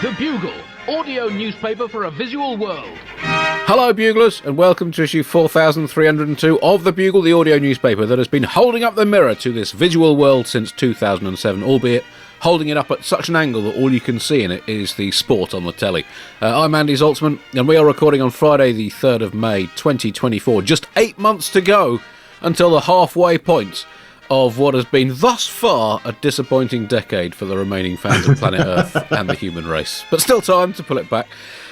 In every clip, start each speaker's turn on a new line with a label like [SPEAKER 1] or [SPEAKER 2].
[SPEAKER 1] The Bugle, audio newspaper for a visual world.
[SPEAKER 2] Hello, Buglers, and welcome to issue 4302 of The Bugle, the audio newspaper that has been holding up the mirror to this visual world since 2007, albeit holding it up at such an angle that all you can see in it is the sport on the telly. I'm Andy Zaltzman, and we are recording on Friday the 3rd of May 2024. Just 8 months to go until the halfway point of what has been thus far a disappointing decade for the remaining fans of planet Earth and the human race. But still time to pull it back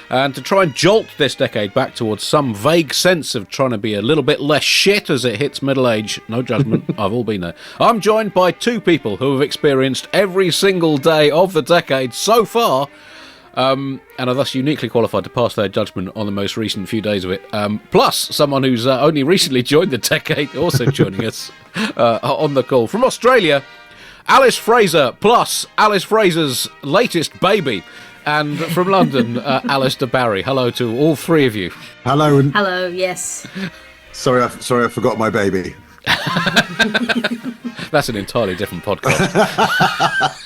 [SPEAKER 2] and to try and jolt this decade back towards some vague sense of trying to be a little bit less shit as it hits middle age. No judgment, I've all been there. I'm joined by two people who have experienced every single day of the decade so far, and are thus uniquely qualified to pass their judgment on the most recent few days of it. Plus, someone who's only recently joined the decade, also joining us on the call. From Australia, Alice Fraser, plus Alice Fraser's latest baby. And from London, Alastair Barrie. Hello to all three of you.
[SPEAKER 3] Hello.
[SPEAKER 4] Hello, yes.
[SPEAKER 3] Sorry, I forgot my baby.
[SPEAKER 2] That's an entirely different podcast.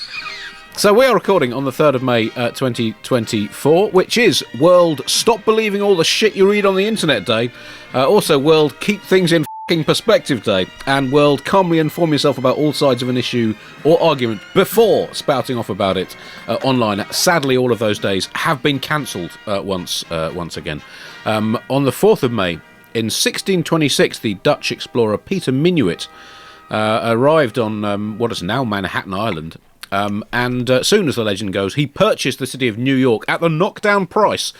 [SPEAKER 2] So we are recording on the 3rd of May 2024, which is World Stop Believing All the Shit You Read on the Internet Day, also World Keep Things in F***ing Perspective Day, and World Calmly Inform Yourself About All Sides of an Issue or Argument before spouting off about it online. Sadly, all of those days have been cancelled once again. On the 4th of May, in 1626, the Dutch explorer Peter Minuit arrived on what is now Manhattan Island. And soon as the legend goes, he purchased the city of New York at the knockdown price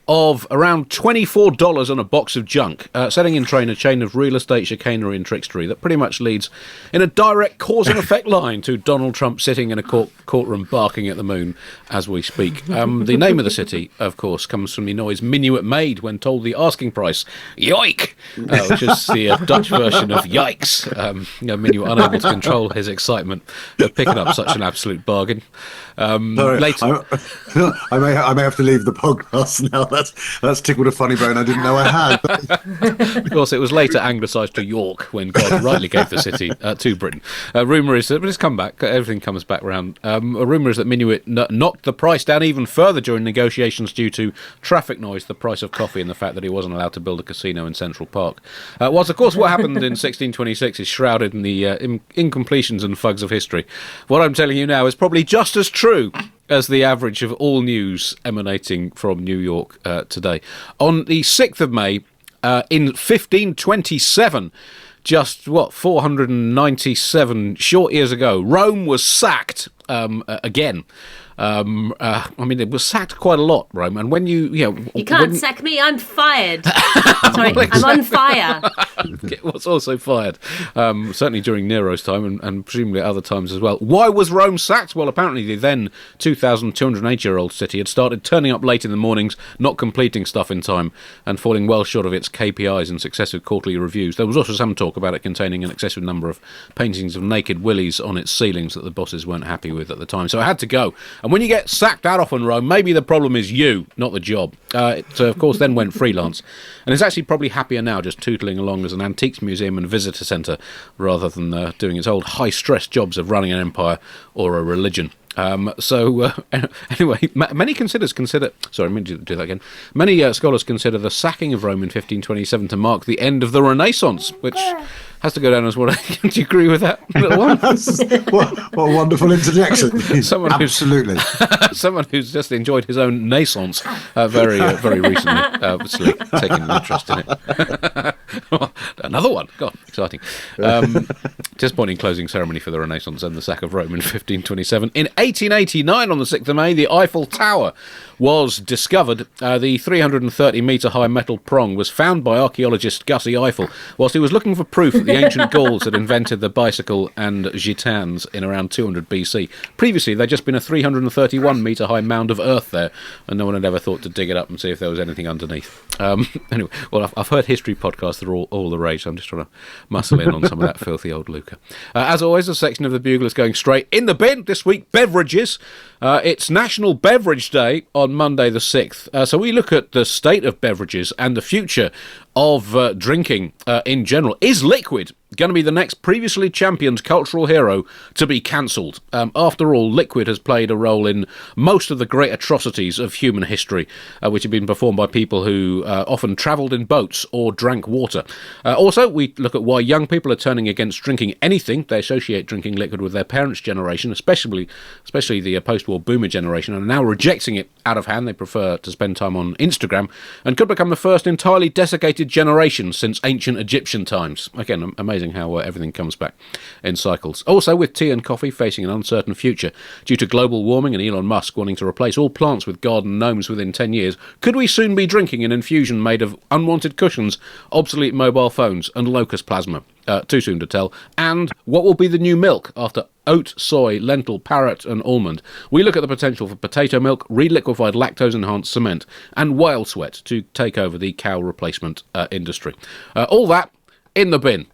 [SPEAKER 2] of around $24 on a box of junk, setting in train a chain of real estate chicanery and trickstery that pretty much leads in a direct cause and effect line to Donald Trump sitting in a courtroom barking at the moon as we speak. The name of the city, of course, comes from the noise Minuit made when told the asking price, yoik, which is the Dutch version of yikes. Minuit unable to control his excitement of picking up such an absolute bargain.
[SPEAKER 3] Sorry,
[SPEAKER 2] Later,
[SPEAKER 3] I may have to leave the podcast now. That's tickled a funny bone I didn't know I had.
[SPEAKER 2] of course, it was later anglicised to York when God rightly gave the city to Britain. Rumour is that, but it's come back, everything comes back round. A rumour is that Minuit knocked the price down even further during negotiations due to traffic noise, the price of coffee, and the fact that he wasn't allowed to build a casino in Central Park. Whilst, of course, what happened in 1626 is shrouded in the incompletions and fugs of history. What I'm telling you now is probably just as true as the average of all news emanating from New York today. On the 6th of May, in 1527, just, 497 short years ago, Rome was sacked again. It was sacked quite a lot, Rome, and when you
[SPEAKER 4] can't sack me, I'm fired. Sorry, well, exactly. I'm on fire.
[SPEAKER 2] It was also fired, certainly during Nero's time and presumably other times as well. Why was Rome sacked? Well, apparently the then 2,208-year-old city had started turning up late in the mornings, not completing stuff in time, and falling well short of its KPIs and successive quarterly reviews. There was also some talk about it containing an excessive number of paintings of naked willies on its ceilings that the bosses weren't happy with at the time, so it had to go. And when you get sacked that often, Rome, maybe the problem is you, not the job. It, of course, then went freelance. And it's actually probably happier now just tootling along as an antiques museum and visitor centre rather than doing its old high-stress jobs of running an empire or a religion. Anyway, many scholars consider the sacking of Rome in 1527 to mark the end of the Renaissance, which has to go down as what? Do you agree with that, little one?
[SPEAKER 3] what a wonderful interjection. Absolutely.
[SPEAKER 2] Someone who's just enjoyed his own naissance very recently, obviously taking an interest in it. Another one. God, exciting. Disappointing closing ceremony for the Renaissance and the sack of Rome in 1527. In 1889, on the 6th of May, the Eiffel Tower was discovered. The 330-metre high metal prong was found by archaeologist Gussie Eiffel whilst he was looking for proof that the ancient Gauls had invented the bicycle and gitans in around 200 BC. Previously, there'd just been a 331-metre high mound of earth there, and no one had ever thought to dig it up and see if there was anything underneath. Anyway, well, I've heard history podcasts that are all the rage, so I'm just trying to muscle in on some of that filthy old lucre. As always, a section of the Bugle is going straight in the bin. This week, beverages. It's National Beverage Day on Monday the 6th. So we look at the state of beverages and the future of drinking in general. Is liquid going to be the next previously championed cultural hero to be cancelled. After all, liquid has played a role in most of the great atrocities of human history, which have been performed by people who often travelled in boats or drank water. Also, we look at why young people are turning against drinking anything. They associate drinking liquid with their parents' generation, especially the post-war boomer generation, and are now rejecting it out of hand. They prefer to spend time on Instagram and could become the first entirely desiccated generation since ancient Egyptian times. Again, amazing how everything comes back in cycles. Also, with tea and coffee facing an uncertain future due to global warming and Elon Musk wanting to replace all plants with garden gnomes within 10 years, could we soon be drinking an infusion made of unwanted cushions, obsolete mobile phones and locust plasma? Too soon to tell. And what will be the new milk after oat, soy, lentil, parrot and almond? We look at the potential for potato milk, reliquefied lactose-enhanced cement and whale sweat to take over the cow replacement industry. All that in the bin.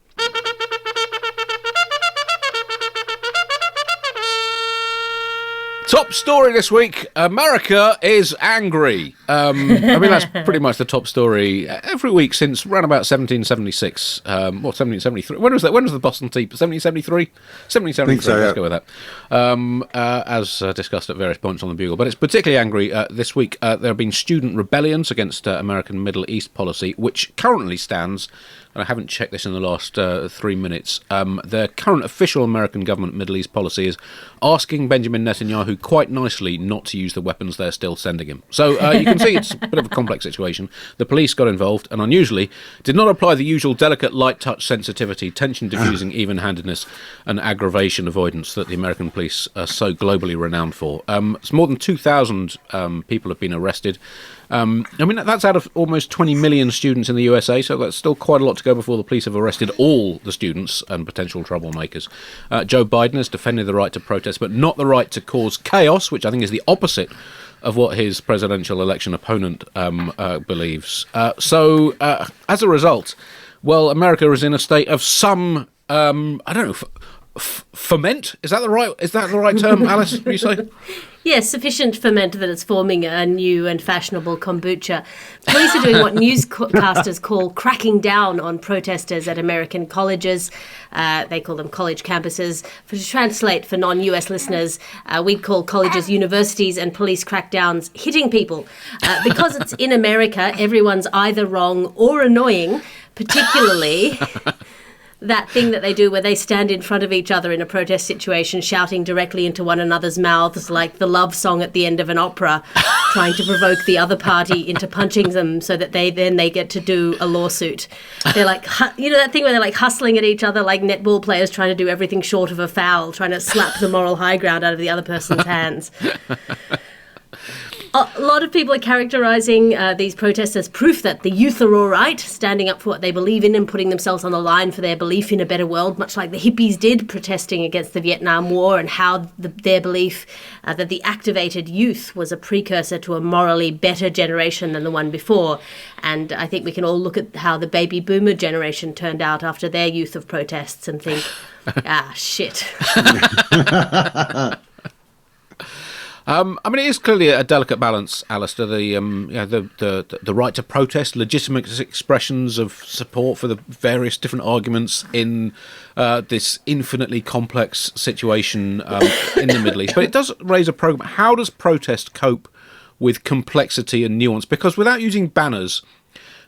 [SPEAKER 2] Top story this week, America is angry. I mean, that's pretty much the top story every week since around about 1776, or 1773. When was that? When was the Boston Tea? 1773? 1773, so, let's go with that. As discussed at various points on the Bugle. But it's particularly angry this week. There have been student rebellions against American Middle East policy, which currently stands, and I haven't checked this in the last 3 minutes, the current official American government Middle East policy is asking Benjamin Netanyahu quite nicely not to use the weapons they're still sending him. So you can see it's a bit of a complex situation. The police got involved and unusually did not apply the usual delicate light touch sensitivity, tension diffusing, even-handedness and aggravation avoidance that the American police are so globally renowned for. It's more than 2,000 people have been arrested. I mean, that's out of almost 20 million students in the USA, so that's still quite a lot to go before the police have arrested all the students and potential troublemakers. Joe Biden has defended the right to protest, but not the right to cause chaos, which I think is the opposite of what his presidential election opponent believes. So, as a result, well, America is in a state of some, I don't know, ferment? Is that the right term, Alice, you say?
[SPEAKER 4] Yes, sufficient ferment that it's forming a new and fashionable kombucha. Police are doing what newscasters call cracking down on protesters at American colleges. They call them college campuses. To translate for non-US listeners, we call colleges universities, and police crackdowns hitting people. Because it's in America, everyone's either wrong or annoying, particularly that thing that they do where they stand in front of each other in a protest situation, shouting directly into one another's mouths like the love song at the end of an opera, trying to provoke the other party into punching them so that they get to do a lawsuit. They're like, you know that thing where they're like hustling at each other like netball players trying to do everything short of a foul, trying to slap the moral high ground out of the other person's hands. A lot of people are characterising these protests as proof that the youth are all right, standing up for what they believe in and putting themselves on the line for their belief in a better world, much like the hippies did, protesting against the Vietnam War, and how their belief that the activated youth was a precursor to a morally better generation than the one before. And I think we can all look at how the baby boomer generation turned out after their youth of protests and think, shit.
[SPEAKER 2] I mean, it is clearly a delicate balance, Alastair. The right to protest, legitimate expressions of support for the various different arguments in this infinitely complex situation in the Middle East. But it does raise a problem. How does protest cope with complexity and nuance? Because without using banners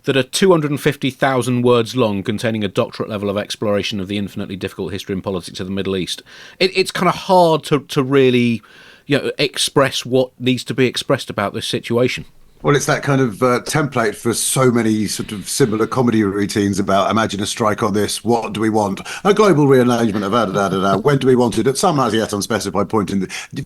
[SPEAKER 2] that are 250,000 words long, containing a doctorate level of exploration of the infinitely difficult history and politics of the Middle East, it's kind of hard to really, express what needs to be expressed about this situation.
[SPEAKER 3] Well, it's that kind of template for so many sort of similar comedy routines about imagine a strike on this, what do we want? A global rearrangement of da-da-da-da-da, when do we want it? At some as yet unspecified point,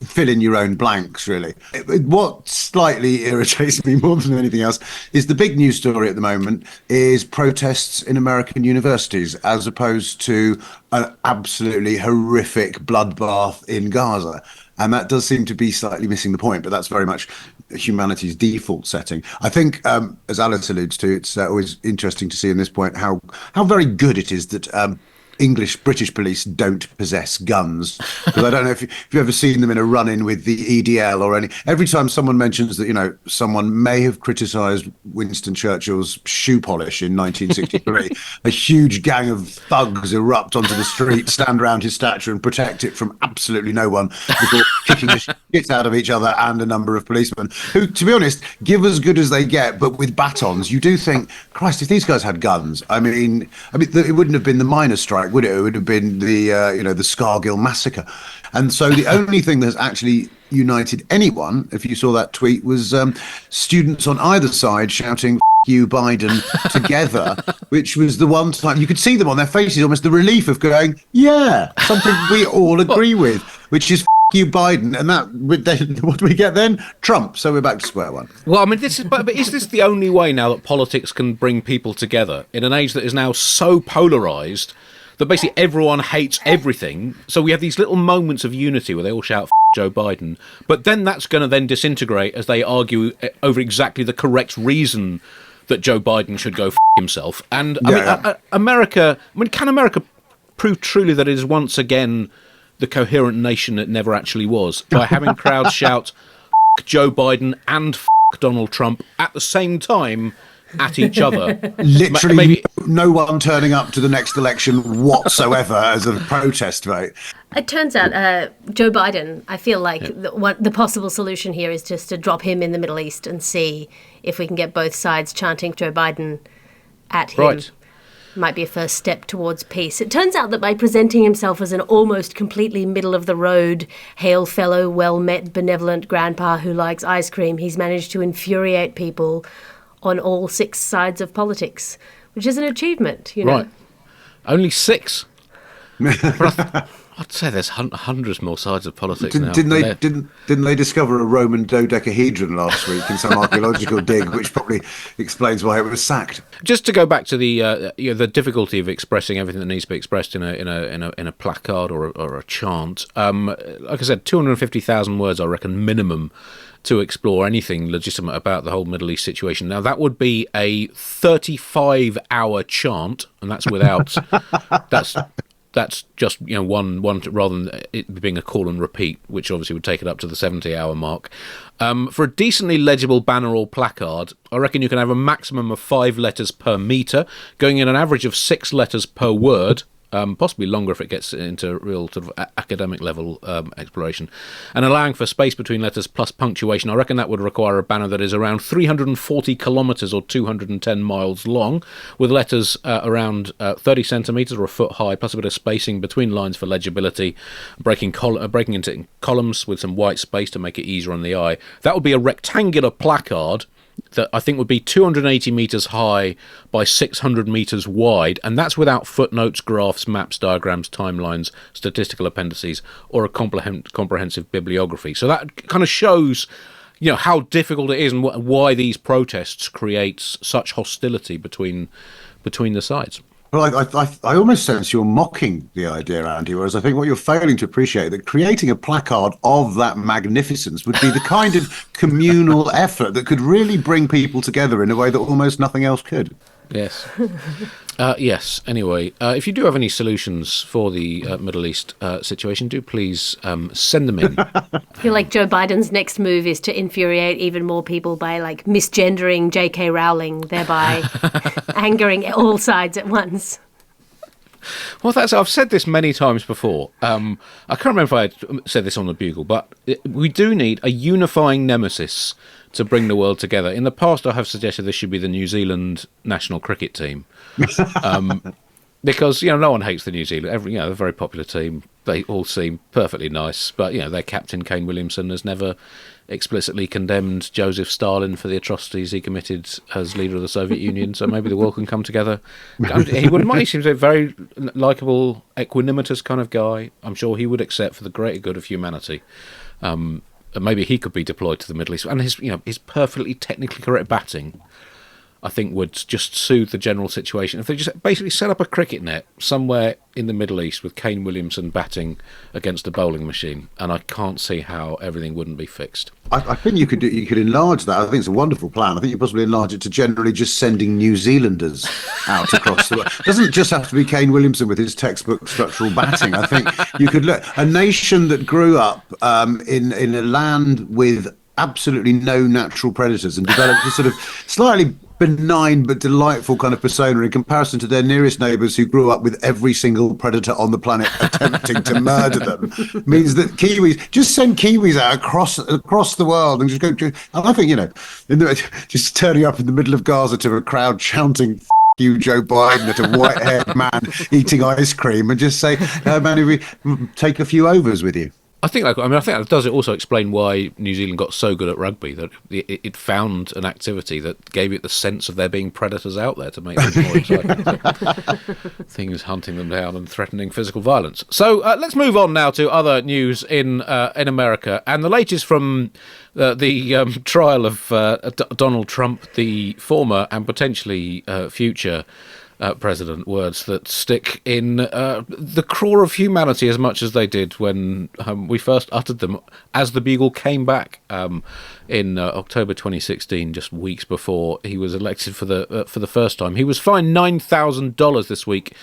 [SPEAKER 3] fill in your own blanks, really. What slightly irritates me more than anything else is the big news story at the moment is protests in American universities, as opposed to an absolutely horrific bloodbath in Gaza. And that does seem to be slightly missing the point, but that's very much humanity's default setting. I think, as Alice alludes to, it's always interesting to see in this point how very good it is that British police don't possess guns. Because I don't know if you've ever seen them in a run-in with the EDL or any. Every time someone mentions that, someone may have criticised Winston Churchill's shoe polish in 1963, a huge gang of thugs erupt onto the street, stand around his statue and protect it from absolutely no one before kicking the shit out of each other and a number of policemen who, to be honest, give as good as they get, but with batons. You do think, Christ, if these guys had guns, I mean, it wouldn't have been the miners' strike, would it? It would have been the Scargill massacre. And so the only thing that's actually united anyone, if you saw that tweet, was students on either side shouting "F you, Biden" together, which was the one time you could see them on their faces, almost the relief of going, yeah, something we all agree with, which is "F you, Biden." And what do we get then? Trump. So we're back to square one.
[SPEAKER 2] Well, I mean, but is this the only way now that politics can bring people together in an age that is now so polarised that basically everyone hates everything? So we have these little moments of unity where they all shout "F Joe Biden," but then that's going to then disintegrate as they argue over exactly the correct reason that Joe Biden should go F himself. And America, can America prove truly that it is once again the coherent nation it never actually was by having crowds shout "F Joe Biden" and "F Donald Trump" at the same time at each other?
[SPEAKER 3] Literally
[SPEAKER 2] Maybe
[SPEAKER 3] no one turning up to the next election whatsoever as a protest vote.
[SPEAKER 4] It turns out Joe Biden, I feel like the possible solution here is just to drop him in the Middle East and see if we can get both sides chanting Joe Biden at him.
[SPEAKER 2] Right.
[SPEAKER 4] Might be a first step towards peace. It turns out that by presenting himself as an almost completely middle-of-the-road, hail fellow, well-met, benevolent grandpa who likes ice cream, he's managed to infuriate people on all 6 sides of politics, which is an achievement,
[SPEAKER 2] Right. Only 6? I'd say there's hundreds more sides of politics now.
[SPEAKER 3] Didn't they discover a Roman dodecahedron last week in some archaeological dig, which probably explains why it was sacked?
[SPEAKER 2] Just to go back to the difficulty of expressing everything that needs to be expressed in a placard or a chant. Like I said, 250,000 words, I reckon, minimum, to explore anything legitimate about the whole Middle East situation. Now, that would be a 35-hour chant, and that's without that's just one rather than it being a call and repeat, which obviously would take it up to the 70-hour mark. For a decently legible banner or placard, I reckon you can have a maximum of 5 letters per metre, going in an average of 6 letters per word. Possibly longer if it gets into real sort of academic level exploration, and allowing for space between letters plus punctuation. I reckon that would require a banner that is around 340 kilometres or 210 miles long, with letters around 30 centimetres or a foot high, plus a bit of spacing between lines for legibility, breaking into columns with some white space to make it easier on the eye. That would be a rectangular placard that I think would be 280 metres high by 600 metres wide, and that's without footnotes, graphs, maps, diagrams, timelines, statistical appendices, or a comprehensive bibliography. So that kind of shows, how difficult it is and why these protests create such hostility between the sides.
[SPEAKER 3] Well, I almost sense you're mocking the idea, Andy, whereas I think what you're failing to appreciate, that creating a placard of that magnificence would be the kind of communal effort that could really bring people together in a way that almost nothing else could.
[SPEAKER 2] Yes. Yes. Anyway, if you do have any solutions for the Middle East situation, do please send them in.
[SPEAKER 4] I feel like Joe Biden's next move is to infuriate even more people by misgendering J.K. Rowling, thereby angering all sides at once.
[SPEAKER 2] Well, I've said this many times before. I can't remember if I said this on the Bugle, but we do need a unifying nemesis to bring the world together. In the past, I have suggested this should be the New Zealand national cricket team, because no one hates the New Zealand. They're a very popular team. They all seem perfectly nice, but their captain Kane Williamson has never explicitly condemned Joseph Stalin for the atrocities he committed as leader of the Soviet Union. So maybe the world can come together. He wouldn't mind. He seems a very likeable, equanimitous kind of guy. I'm sure he would accept for the greater good of humanity. Maybe he could be deployed to the Middle East, and his perfectly technically correct batting. I think would just soothe the general situation. If they just basically set up a cricket net somewhere in the Middle East with Kane Williamson batting against a bowling machine, and I can't see how everything wouldn't be fixed.
[SPEAKER 3] I think you could enlarge that. I think it's a wonderful plan. I think you possibly enlarge it to generally just sending New Zealanders out across the world. It doesn't just have to be Kane Williamson with his textbook structural batting. I think you could look a nation that grew up in a land with absolutely no natural predators and developed a sort of slightly benign but delightful kind of persona in comparison to their nearest neighbours who grew up with every single predator on the planet attempting to murder them, means that Kiwis just send Kiwis out across the world and just go. And I think, just turning up in the middle of Gaza to a crowd chanting "F you, Joe Biden" at a white-haired man eating ice cream, and just say, "No, man, we take a few overs with you."
[SPEAKER 2] I think that does also explain why New Zealand got so good at rugby, that it found an activity that gave it the sense of there being predators out there to make them more exciting. Things hunting them down and threatening physical violence. So let's move on now to other news in America, and the latest from the trial of Donald Trump, the former and potentially future president, words that stick in the craw of humanity as much as they did when we first uttered them as the Bugle came back in October 2016, just weeks before he was elected for the first time. He was fined $9,000 this week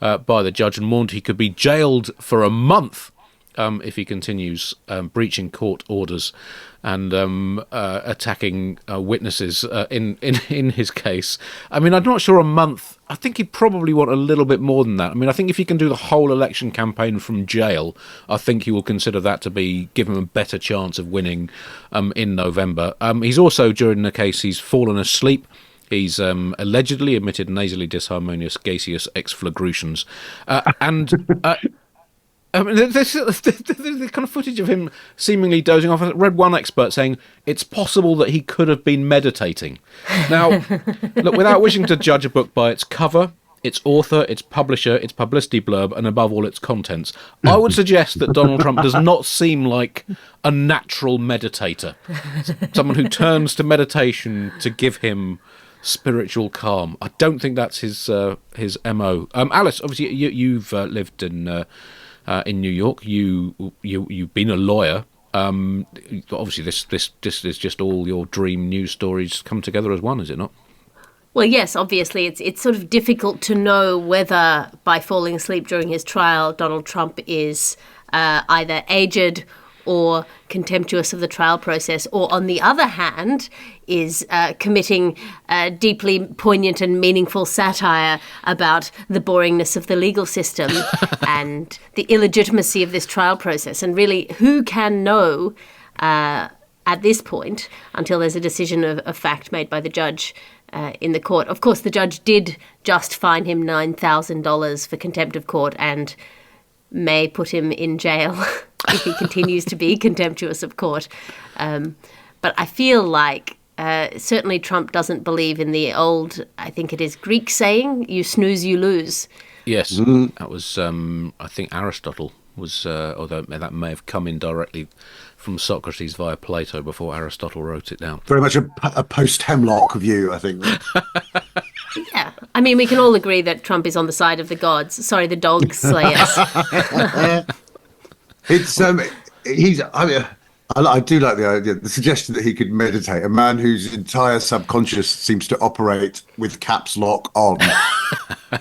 [SPEAKER 2] by the judge and warned he could be jailed for a month if he continues breaching court orders and attacking witnesses in his case. I mean, I'm not sure a month. I think he'd probably want a little bit more than that. I mean, I think if he can do the whole election campaign from jail, I think he will consider that to give him a better chance of winning in November. He's also, during the case, he's fallen asleep. He's allegedly emitted nasally disharmonious gaseous exflagrations. I mean, there's the kind of footage of him seemingly dozing off. I read one expert saying it's possible that he could have been meditating. Now, look, without wishing to judge a book by its cover, its author, its publisher, its publicity blurb, and above all its contents, I would suggest that Donald Trump does not seem like a natural meditator. Someone who turns to meditation to give him spiritual calm. I don't think that's his MO. Alice, obviously you've lived in New York. You've been a lawyer. Obviously, this is just all your dream news stories come together as one, is it not?
[SPEAKER 4] Well, yes, obviously, it's sort of difficult to know whether by falling asleep during his trial, Donald Trump is either aged or contemptuous of the trial process, or on the other hand, is committing deeply poignant and meaningful satire about the boringness of the legal system and the illegitimacy of this trial process. And really, who can know at this point, until there's a decision of fact made by the judge in the court? Of course, the judge did just fine him $9,000 for contempt of court and may put him in jail if he continues to be contemptuous of court. But I feel like certainly Trump doesn't believe in the old, I think it is Greek saying, you snooze, you lose.
[SPEAKER 2] Yes, that was, I think Aristotle was, although that may have come in directly from Socrates via Plato before Aristotle wrote it down.
[SPEAKER 3] Very much a post-Hemlock view, I think.
[SPEAKER 4] Yeah, I mean, we can all agree that Trump is on the side of the gods. Sorry, the dog slayers. I do like the idea, the suggestion that he could meditate. A man whose entire subconscious seems to operate with caps lock on.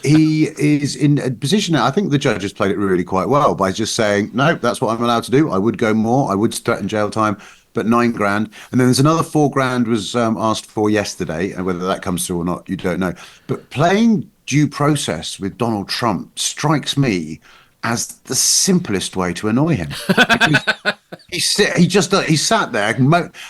[SPEAKER 4] He is in a position now. I think the judge has played it really quite well by just saying, no, that's what I'm allowed to do. I would go more. I would threaten jail time, but $9,000. And then there's another $4,000 was asked for yesterday, and whether that comes through or not, you don't know. But playing due process with Donald Trump strikes me as the simplest way to annoy him. He sat there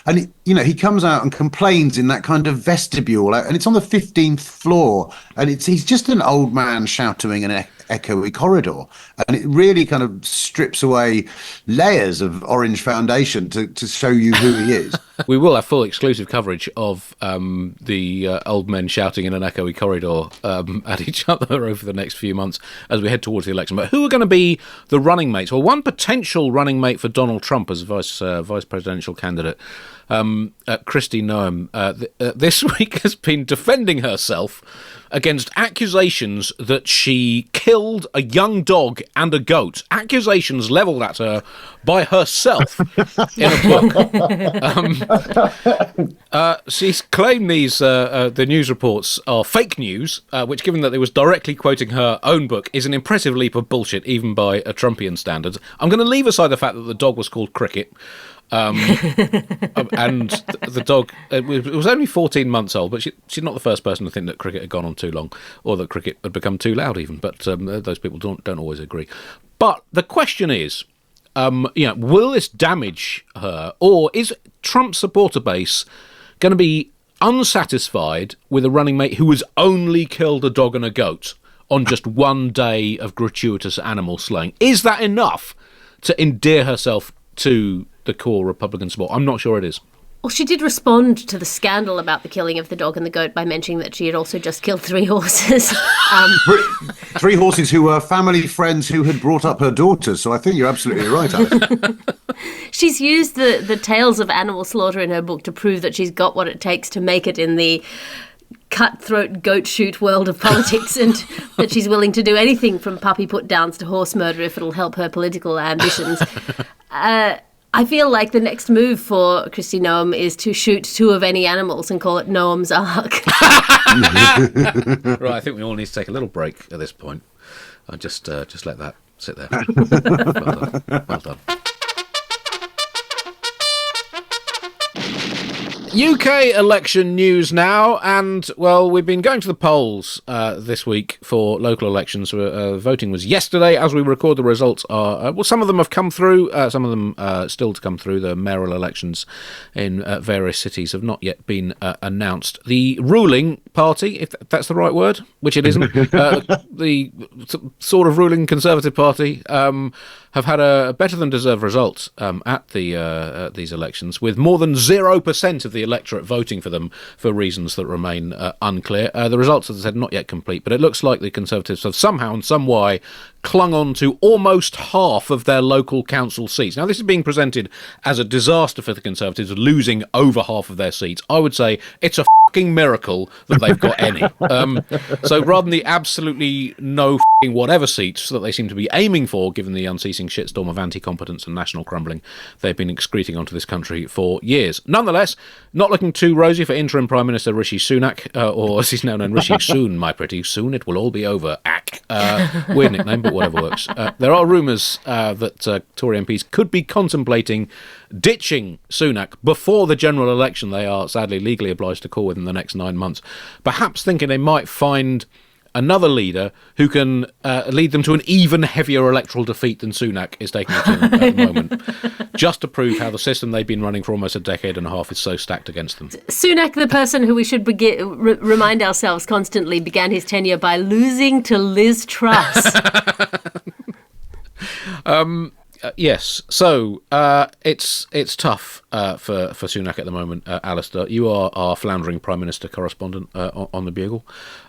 [SPEAKER 4] and he comes out and complains in that kind of vestibule, and it's on the 15th floor, and he's just an old man shouting and
[SPEAKER 3] echoey corridor. And it really kind of strips away layers of orange foundation to show you who he is.
[SPEAKER 2] We will have full exclusive coverage of the old men shouting in an echoey corridor at each other over the next few months as we head towards the election. But who are going to be the running mates? Well, one potential running mate for Donald Trump as vice presidential candidate, Kristi Noem, this week has been defending herself against accusations that she killed a young dog and a goat. Accusations levelled at her by herself in a book. She's claimed the news reports are fake news, which, given that it was directly quoting her own book, is an impressive leap of bullshit, even by a Trumpian standards. I'm going to leave aside the fact that the dog was called Cricket. And the dog, it was only 14 months old, but she's not the first person to think that Cricket had gone on too long, or that Cricket had become too loud even, but those people don't always agree. But the question is, will this damage her, or is Trump's supporter base going to be unsatisfied with a running mate who has only killed a dog and a goat on just one day of gratuitous animal slaying? Is that enough to endear herself to the core Republican support? I'm not sure it is.
[SPEAKER 4] Well, she did respond to the scandal about the killing of the dog and the goat by mentioning that she had also just killed 3 horses.
[SPEAKER 3] 3 horses who were family friends who had brought up her daughters. So I think you're absolutely right, Alice.
[SPEAKER 4] She's used the tales of animal slaughter in her book to prove that she's got what it takes to make it in the cutthroat goat shoot world of politics, and that she's willing to do anything from puppy put downs to horse murder if it'll help her political ambitions. I feel like the next move for Kristi Noem is to shoot 2 of any animals and call it Noem's Ark.
[SPEAKER 2] Right, I think we all need to take a little break at this point. I'll just let that sit there. Well done. UK election news now, and, well, we've been going to the polls this week for local elections. Voting was yesterday. As we record, the results are, some of them have come through, some of them still to come through. The mayoral elections in various cities have not yet been announced. The ruling party, if that's the right word, which it isn't, the sort of ruling Conservative Party, have had a better than deserved result at these elections, with more than 0% of the electorate voting for them for reasons that remain unclear. The results, as I said, not yet complete, but it looks like the Conservatives have somehow and some way clung on to almost half of their local council seats. Now, this is being presented as a disaster for the Conservatives, losing over half of their seats. I would say it's a fucking miracle that they've got any. So rather than the absolutely no fucking whatever seats that they seem to be aiming for, given the unceasing shitstorm of anti-competence and national crumbling they've been excreting onto this country for years. Nonetheless, not looking too rosy for interim Prime Minister Rishi Sunak, or as he's now known, Rishi Soon, my pretty. Soon it will all be over. Weird nickname, but whatever works. There are rumours that Tory MPs could be contemplating ditching Sunak before the general election they are sadly legally obliged to call within the next 9 months, perhaps thinking they might find another leader who can lead them to an even heavier electoral defeat than Sunak is taking it to at the moment, just to prove how the system they've been running for almost a decade and a half is so stacked against them.
[SPEAKER 4] Sunak, the person who we should remind ourselves constantly, began his tenure by losing to Liz Truss.
[SPEAKER 2] Yes, so it's tough for Sunak at the moment. Alistair, you are our floundering Prime Minister correspondent on the Bugle.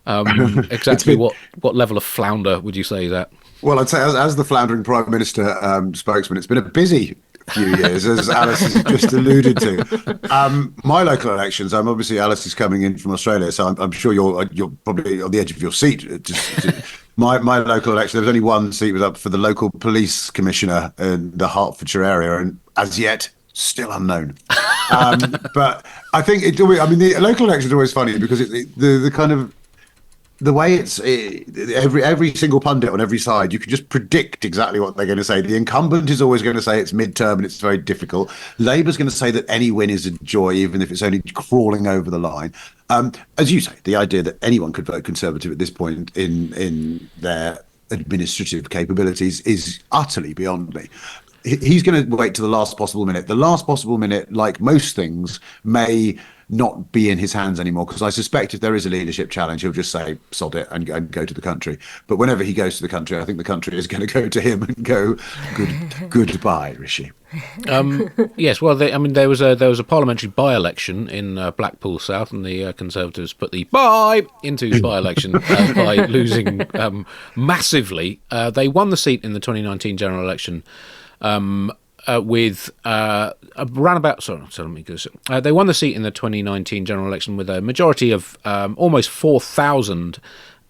[SPEAKER 2] Exactly what level of flounder would you say is that?
[SPEAKER 3] Well, I'd say as the floundering Prime Minister spokesman, it's been a busy few years, as Alice has just alluded to. My local elections, obviously Alice is coming in from Australia, so I'm sure you're probably on the edge of your seat. My local election, there was only one seat was up for the local police commissioner in the Hertfordshire area, and as yet, still unknown. But I think the local election is always funny because the kind of the way it's every single pundit on every side, you can just predict exactly what they're going to say. The incumbent is always going to say it's midterm and it's very difficult. Labour's going to say that any win is a joy, even if it's only crawling over the line. As you say, the idea that anyone could vote Conservative at this point in their administrative capabilities is utterly beyond me. He's going to wait to the last possible minute. The last possible minute, like most things, may not be in his hands anymore, because I suspect if there is a leadership challenge, he'll just say, sod it, and go to the country. But whenever he goes to the country, I think the country is going to go to him and go, goodbye, Rishi.
[SPEAKER 2] Yes, well, there was a parliamentary by-election in Blackpool South, and the Conservatives put the bye into the by-election by losing massively. They won the seat in the 2019 general election with around about. Let me go. They won the seat in the 2019 general election with a majority of almost 4,000.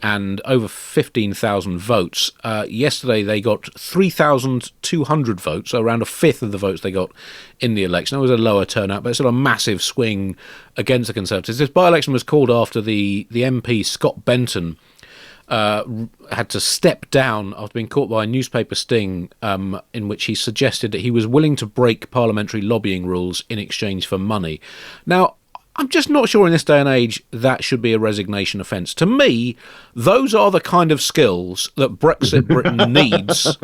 [SPEAKER 2] And over 15,000 votes. Yesterday they got 3,200 votes, so around a fifth of the votes they got in the election. It was a lower turnout, but it's still a massive swing against the Conservatives. This by-election was called after the MP Scott Benton had to step down after being caught by a newspaper sting in which he suggested that he was willing to break parliamentary lobbying rules in exchange for money. Now, I'm just not sure in this day and age that should be a resignation offence. To me, those are the kind of skills that Brexit Britain needs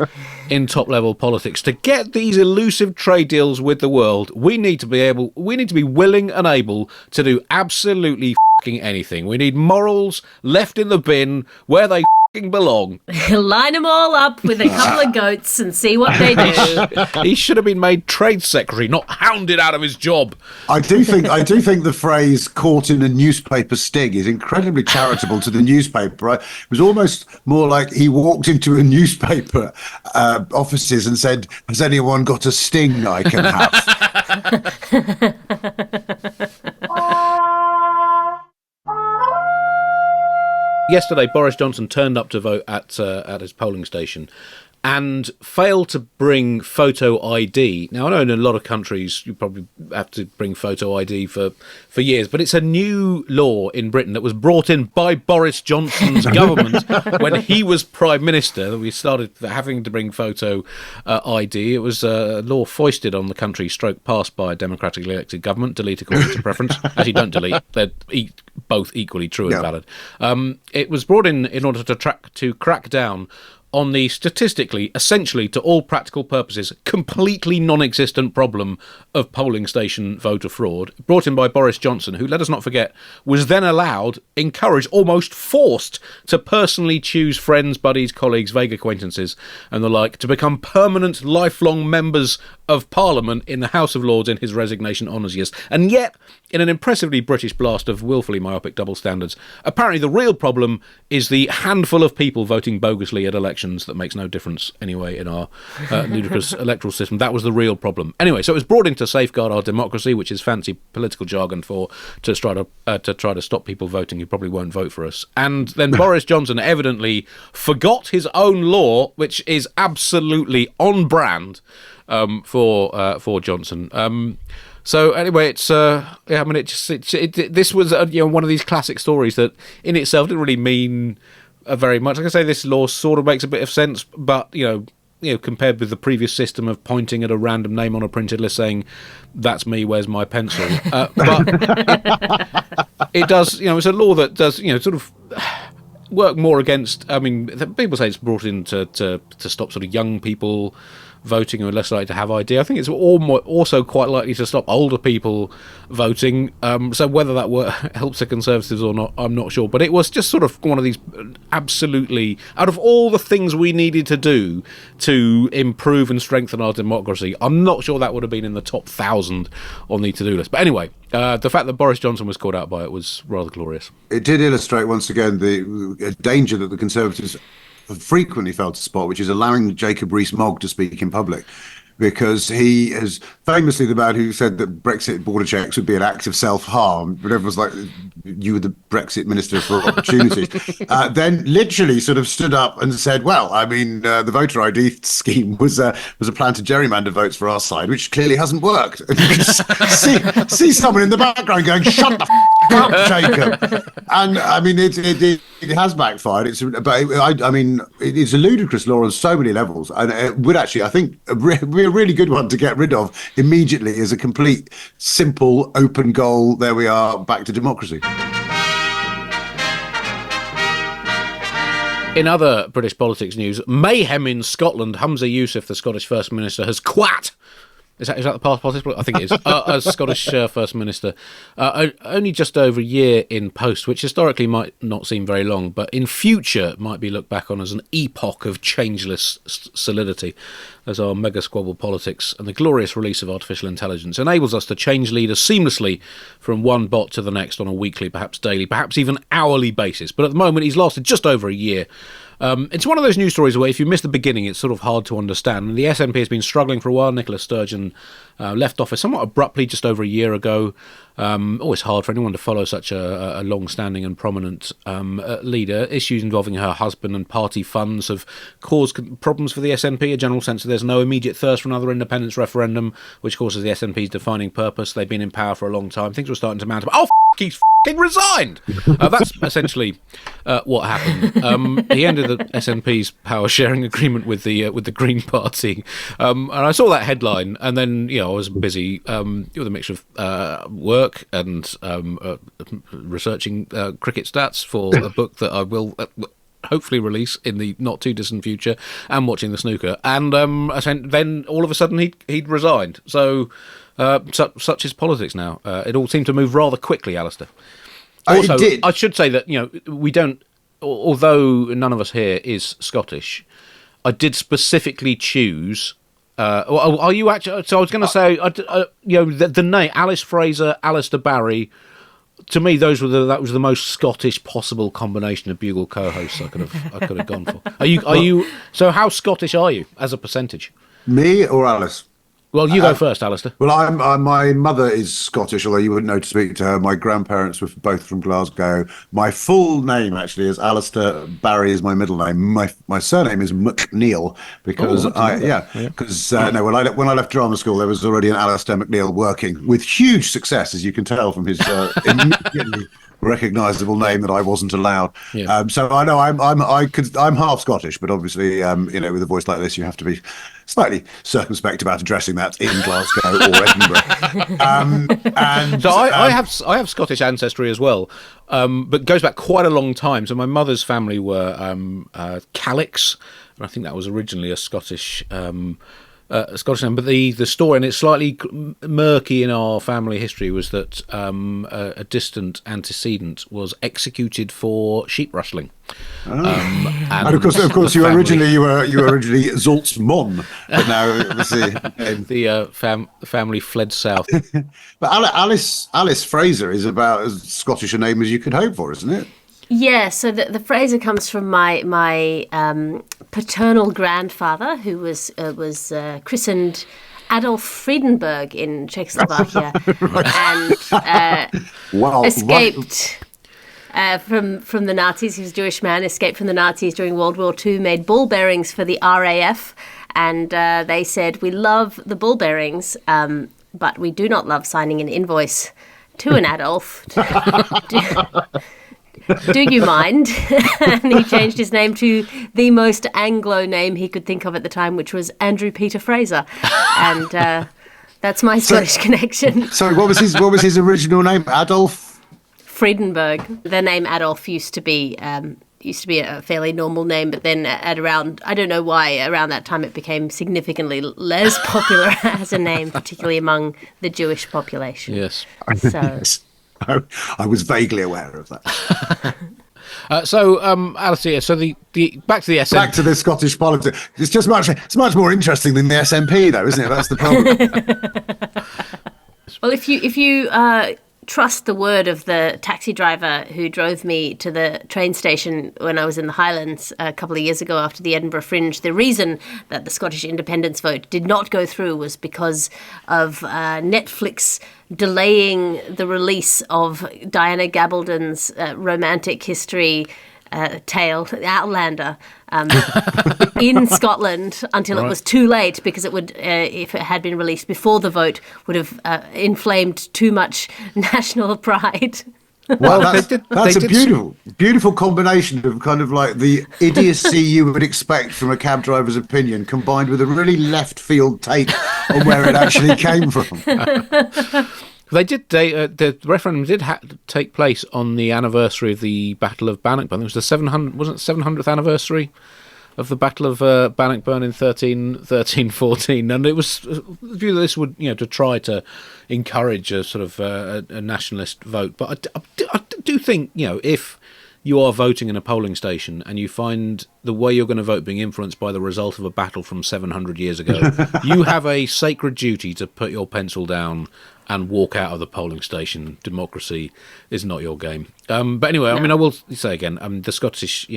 [SPEAKER 2] in top-level politics. To get these elusive trade deals with the world, we need to be willing and able to do absolutely fucking anything. We need morals left in the bin where they belong.
[SPEAKER 4] Line them all up with a couple of goats and see what they do.
[SPEAKER 2] He should have been made trade secretary, not hounded out of his job.
[SPEAKER 3] I do think the phrase "caught in a newspaper sting" is incredibly charitable to the newspaper. Right? It was almost more like he walked into a newspaper offices and said, "Has anyone got a sting I can have?"
[SPEAKER 2] Yesterday, Boris Johnson turned up to vote at his polling station and failed to bring photo ID. Now, I know in a lot of countries you probably have to bring photo ID for years, but it's a new law in Britain that was brought in by Boris Johnson's government when he was Prime Minister. We started having to bring photo ID. It was a law foisted on the country, passed by a democratically elected government, delete according to preference. Actually, don't delete. They're both equally true and valid. It was brought in order to crack down on the statistically, essentially to all practical purposes, completely non-existent problem of polling station voter fraud, brought in by Boris Johnson, who, let us not forget, was then encouraged, almost forced to personally choose friends, buddies, colleagues, vague acquaintances and the like to become permanent, lifelong members of Parliament in the House of Lords in his resignation honours years. And yet, in an impressively British blast of willfully myopic double standards, apparently the real problem is the handful of people voting bogusly at elections that makes no difference anyway in our ludicrous electoral system. That was the real problem. Anyway, so it was brought in to safeguard our democracy, which is fancy political jargon to try to stop people voting who probably won't vote for us. And then Boris Johnson evidently forgot his own law, which is absolutely on brand for Johnson. So anyway, it's this was one of these classic stories that in itself didn't really mean very much. Like I say, this law sort of makes a bit of sense, but compared with the previous system of pointing at a random name on a printed list saying, "That's me, where's my pencil?" But it does. It's a law that does sort of work more against. I mean, people say it's brought in to stop sort of young people voting who are less likely to have ID. I think it's also quite likely to stop older people voting. So whether that helps the Conservatives or not, I'm not sure. But it was just sort of one of these absolutely, out of all the things we needed to do to improve and strengthen our democracy, I'm not sure that would have been in the top 1,000 on the to-do list. But anyway, the fact that Boris Johnson was called out by it was rather glorious.
[SPEAKER 3] It did illustrate once again the danger that the Conservatives frequently failed to spot, which is allowing Jacob Rees-Mogg to speak in public, because he is famously the man who said that Brexit border checks would be an act of self-harm, but everyone's like, you were the Brexit Minister for Opportunities. Then literally sort of stood up and said, well, I mean, the voter ID scheme was a plan to gerrymander votes for our side, which clearly hasn't worked. And you can see someone in the background going, shut the up, Jacob. And I mean, it has backfired. It's a ludicrous law on so many levels, and it would actually, I think, be a really good one to get rid of immediately as a complete, simple, open goal. There we are, back to democracy.
[SPEAKER 2] In other British politics news, mayhem in Scotland. Humza Yousaf, the Scottish First Minister, has quat Is that the past participle? I think it is. As Scottish First Minister, only just over a year in post, which historically might not seem very long, but in future might be looked back on as an epoch of changeless solidity, as our mega squabble politics and the glorious release of artificial intelligence enables us to change leaders seamlessly from one bot to the next on a weekly, perhaps daily, perhaps even hourly basis. But at the moment, he's lasted just over a year. It's one of those news stories where if you miss the beginning, it's sort of hard to understand. The SNP has been struggling for a while. Nicola Sturgeon left office somewhat abruptly just over a year ago. Always hard for anyone to follow such a long-standing and prominent leader. Issues involving her husband and party funds have caused problems for the SNP, a general sense that there's no immediate thirst for another independence referendum, which causes the SNP's defining purpose. They've been in power for a long time. Things were starting to mount up. Oh, he's resigned! That's essentially what happened. He ended the SNP's power-sharing agreement with the Green Party. And I saw that headline, and then, I was busy with a mixture of work and researching cricket stats for a book that I will hopefully release in the not too distant future, and watching the snooker. And then all of a sudden he'd resigned. So such is politics now. It all seemed to move rather quickly, Alistair. Also,
[SPEAKER 3] it did.
[SPEAKER 2] I should say that we don't. Although none of us here is Scottish, I did specifically choose. Are you actually? So I was going to say, the name Alice Fraser, Alastair Barrie. To me, that was the most Scottish possible combination of Bugle co-hosts I could have gone for. Are you? So how Scottish are you as a percentage?
[SPEAKER 3] Me or Alice?
[SPEAKER 2] Well, you go first, Alistair.
[SPEAKER 3] Well, my mother is Scottish, although you wouldn't know to speak to her. My grandparents were both from Glasgow. My full name actually is Alastair Barrie, is my middle name. My surname is McNeil because when I left drama school, there was already an Alastair McNeil working with huge success, as you can tell from his immediately recognisable name that I wasn't allowed. Yeah. So I know I'm half Scottish, but obviously with a voice like this, you have to be slightly circumspect about addressing that in Glasgow or Edinburgh.
[SPEAKER 2] I have Scottish ancestry as well, but it goes back quite a long time. So my mother's family were Calix, and I think that was originally a Scottish name. But the story, and it's slightly murky in our family history, was that a distant antecedent was executed for sheep rustling.
[SPEAKER 3] And of course, you were originally Zaltzman, but now obviously
[SPEAKER 2] the family fled south.
[SPEAKER 3] But Alice Fraser is about as Scottish a name as you could hope for, isn't it?
[SPEAKER 4] Yeah, so the Fraser comes from my paternal grandfather, who was christened Adolf Friedenberg in Czechoslovakia, and escaped from the Nazis. He was a Jewish man, escaped from the Nazis during World War II, made ball bearings for the RAF, and they said, "We love the ball bearings, but we do not love signing an invoice to an Adolf." Do you mind? And he changed his name to the most Anglo name he could think of at the time, which was Andrew Peter Fraser. And that's my Scottish connection.
[SPEAKER 3] Sorry, what was his original name? Adolf
[SPEAKER 4] Friedenberg. The name Adolf used to be a fairly normal name, but then at around, I don't know why, around that time it became significantly less popular as a name, particularly among the Jewish population.
[SPEAKER 2] Yes.
[SPEAKER 4] So.
[SPEAKER 3] Yes. I was vaguely aware of that.
[SPEAKER 2] Alistair, so the back to the SNP.
[SPEAKER 3] Back to the Scottish politics. It's much more interesting than the SNP, though, isn't it? That's the problem.
[SPEAKER 4] Well, if you trust the word of the taxi driver who drove me to the train station when I was in the Highlands a couple of years ago after the Edinburgh Fringe, the reason that the Scottish independence vote did not go through was because of Netflix delaying the release of Diana Gabaldon's romantic history tale, Outlander, in Scotland until it was too late, because it would, if it had been released before the vote, would have inflamed too much national pride.
[SPEAKER 3] Well, that's a beautiful combination of kind of like the idiocy you would expect from a cab driver's opinion, combined with a really left field take on where it actually came from.
[SPEAKER 2] The referendum did take place on the anniversary of the Battle of Bannockburn. It was the 700th anniversary the Battle of Bannockburn in 1314, and it was the view that this would, to try to encourage a sort of a nationalist vote. But I do think, if you are voting in a polling station and you find the way you're going to vote being influenced by the result of a battle from 700 years ago, you have a sacred duty to put your pencil down and walk out of the polling station. Democracy is not your game. But anyway, I mean, I will say again, the Scottish,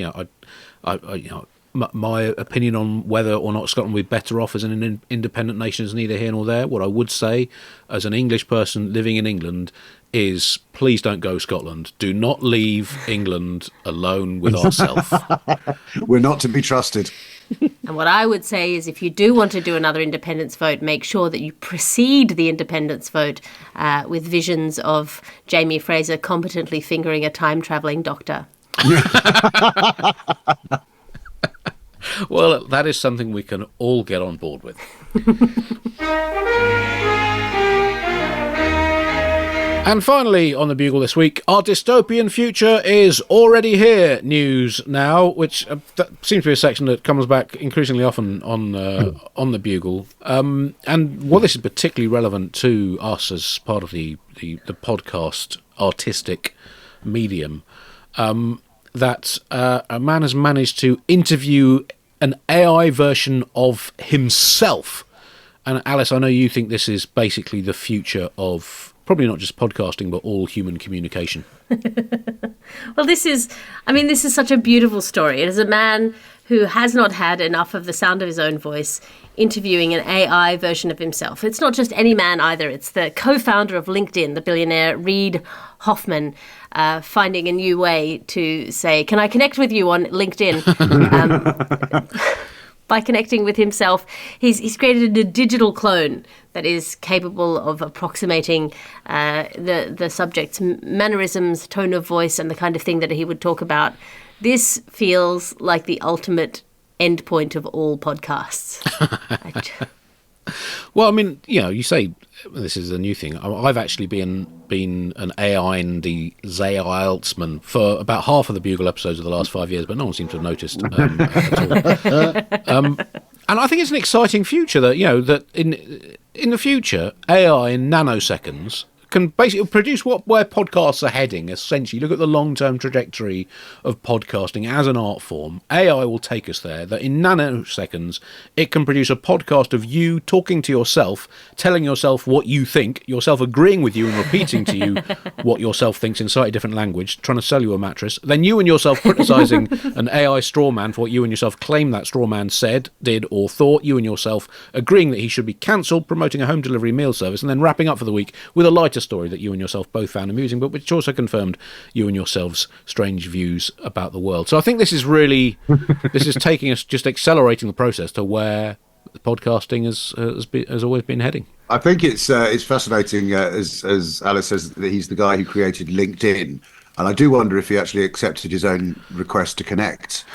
[SPEAKER 2] my opinion on whether or not Scotland would be better off as an independent nation is neither here nor there. What I would say, as an English person living in England, is please don't go Scotland. Do not leave England alone with ourselves.
[SPEAKER 3] We're not to be trusted.
[SPEAKER 4] And what I would say is if you do want to do another independence vote, make sure that you precede the independence vote with visions of Jamie Fraser competently fingering a time-travelling doctor.
[SPEAKER 2] Well, that is something we can all get on board with. And finally, on the Bugle this week, our dystopian future is already here news now, which that seems to be a section that comes back increasingly often on the Bugle. And while this is particularly relevant to us as part of the podcast artistic medium, that a man has managed to interview an AI version of himself. And Alice, I know you think this is basically the future of probably not just podcasting, but all human communication.
[SPEAKER 4] Well, this is such a beautiful story. It is a man who has not had enough of the sound of his own voice interviewing an AI version of himself. It's not just any man either. It's the co-founder of LinkedIn, the billionaire Reid Hoffman, finding a new way to say, can I connect with you on LinkedIn? By connecting with himself, he's created a digital clone that is capable of approximating the subject's mannerisms, tone of voice, and the kind of thing that he would talk about. This feels like the ultimate endpoint of all podcasts.
[SPEAKER 2] Well, I mean, you say this is a new thing. I've actually been an AI in the Zaltzman for about half of the Bugle episodes of the last 5 years, but no one seems to have noticed at all. And I think it's an exciting future that, that in the future, AI in nanoseconds can basically produce where podcasts are heading, essentially. Look at the long-term trajectory of podcasting as an art form. AI will take us there, that in nanoseconds, it can produce a podcast of you talking to yourself, telling yourself what you think, yourself agreeing with you and repeating to you what yourself thinks in slightly different language, trying to sell you a mattress, then you and yourself criticising an AI straw man for what you and yourself claim that straw man said, did, or thought, you and yourself agreeing that he should be cancelled, promoting a home delivery meal service, and then wrapping up for the week with a lighter story that you and yourself both found amusing, but which also confirmed you and yourselves' strange views about the world. So I think this is taking us, just accelerating the process to where podcasting has always been heading.
[SPEAKER 3] I think it's fascinating, as Alice says, that he's the guy who created LinkedIn. And I do wonder if he actually accepted his own request to connect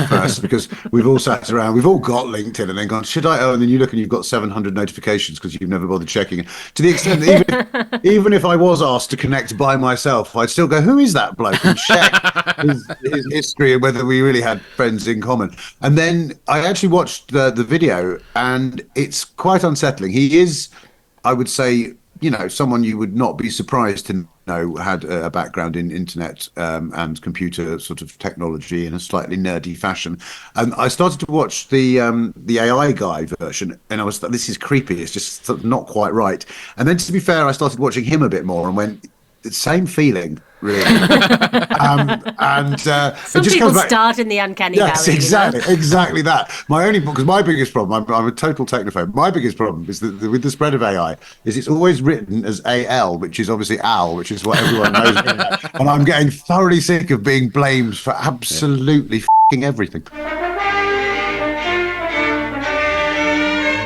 [SPEAKER 3] first, because we've all sat around, we've all got LinkedIn and then gone, should I? Oh, and then you look and you've got 700 notifications because you've never bothered checking it. To the extent that even if I was asked to connect by myself, I'd still go, who is that bloke? And check his history and whether we really had friends in common. And then I actually watched the video, and it's quite unsettling. He is, I would say, someone you would not be surprised to know had a background in internet and computer sort of technology in a slightly nerdy fashion. And I started to watch the AI guy version, and I was like, this is creepy. It's just sort of not quite right. And then, to be fair, I started watching him a bit more and went, same feeling, really.
[SPEAKER 4] Some people start in the uncanny valley.
[SPEAKER 3] Yes, exactly that. Because my biggest problem, I'm a total technophobe. My biggest problem is that with the spread of AI, is it's always written as AL, which is obviously Al, which is what everyone knows. And I'm getting thoroughly sick of being blamed for absolutely f***ing everything.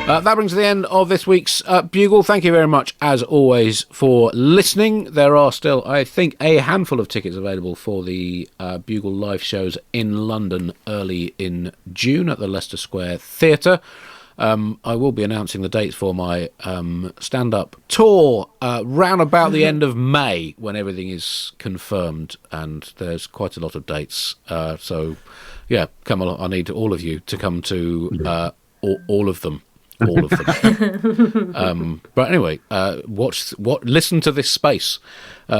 [SPEAKER 2] That brings to the end of this week's Bugle. Thank you very much, as always, for listening. There are still, I think, a handful of tickets available for the Bugle live shows in London early in June at the Leicester Square Theatre. I will be announcing the dates for my stand-up tour round about the end of May, when everything is confirmed, and there's quite a lot of dates. So, yeah, come along. I need all of you to come to all of them. All of them. But anyway, listen to this space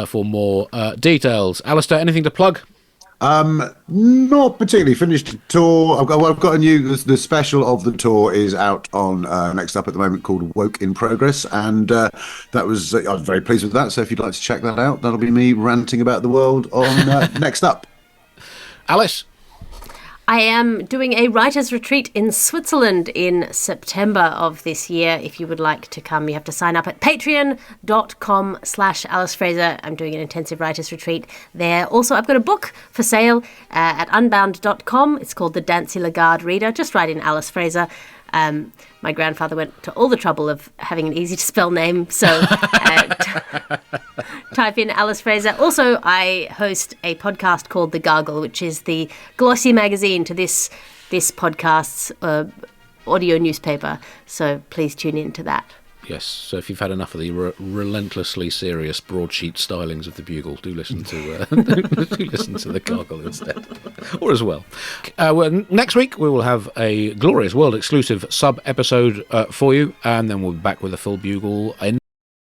[SPEAKER 2] for more details. Alistair, anything to plug?
[SPEAKER 3] Not particularly. Finished the tour. I've got a new. The special of the tour is out on Next Up at the moment, called Woke in Progress, and I was very pleased with that. So if you'd like to check that out, that'll be me ranting about the world on Next Up.
[SPEAKER 2] Alice?
[SPEAKER 4] I am doing a writer's retreat in Switzerland in September of this year. If you would like to come, you have to sign up at patreon.com/Alice Fraser. I'm doing an intensive writer's retreat there. Also, I've got a book for sale at unbound.com. It's called The Dancy Lagarde Reader. Just write in Alice Fraser. My grandfather went to all the trouble of having an easy-to-spell name, so type in Alice Fraser. Also, I host a podcast called The Gargle, which is the glossy magazine to this podcast's audio newspaper, so please tune in to that.
[SPEAKER 2] Yes, so if you've had enough of the relentlessly serious broadsheet stylings of the Bugle, do listen to the Gargle instead, or as well. Next week we will have a glorious world exclusive sub episode for you, and then we'll be back with a full Bugle in